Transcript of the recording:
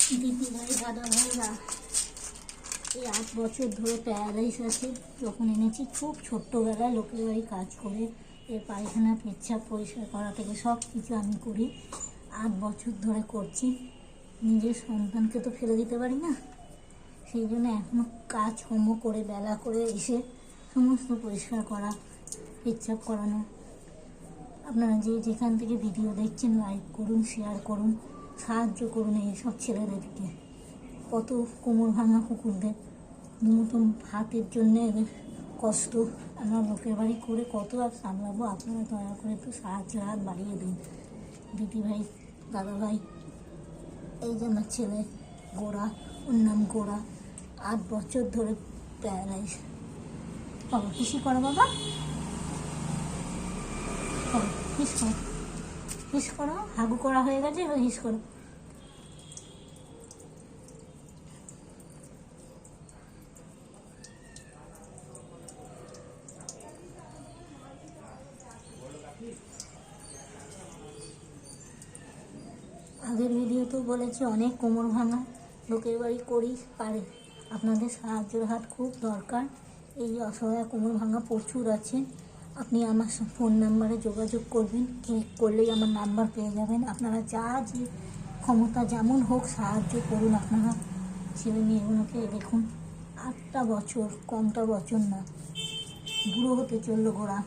দিদি ভাই দাদা ভাইরা এই 8 বছর ধরে প্যারালাইস আছে। যখন এনেছি খুব ছোট্টবেলায় লোকের বাড়ি কাজ করে এর পায়খানা পেচ্ছাপ পরিষ্কার করা থেকে সব কিছু আমি করি। 8 বছর ধরে করছি। নিজের সন্তানকে তো ফেলে দিতে পারি না, সেই জন্য এখনও কাজকর্ম করে বেলা করে এসে সমস্ত পরিষ্কার করা, পেচ্ছাপ করানো। আপনারা যে যেখান থেকে ভিডিও দেখছেন লাইক করুন, শেয়ার করুন, সাহায্য করুন এইসব ছেলেদেরকে। কত কোমর ভাঙা কুকুরদের দুমুঠো ভাতের জন্যে এদের কষ্ট। আমরা লোকের বাড়ি করে কত আর সামলাবো। আপনারা দয়া করে একটু সাহায্যের হাত বাড়িয়ে দিন দিদি ভাই দাদা ভাই। এই যে আমার ছেলে গোড়া, ওর নাম গোড়া, 8 বছর ধরে প্যারালাইজ। বাবা হিসি করো, বাবা হিস করো, হিস করো। হাগু করা হয়ে গেছে, এবার হিস করো। আগের ভিডিওতেও বলেছি অনেক কোমর ভাঙা লোকের বাড়ি করি, পারে। আপনাদের সাহায্যের হাত খুব দরকার। এই অসহায় কোমর ভাঙা প্রচুর আছে। আপনি আমার ফোন নাম্বারে যোগাযোগ করবেন, ক্লিক করলেই আমার নাম্বার পেয়ে যাবেন। আপনারা যা যে ক্ষমতা যেমন হোক সাহায্য করুন। আপনারা ছেলে মেয়েগুলোকে দেখুন, 8টা বছর, কমটা বছর না, বুড়ো হতে চললো গোড়া।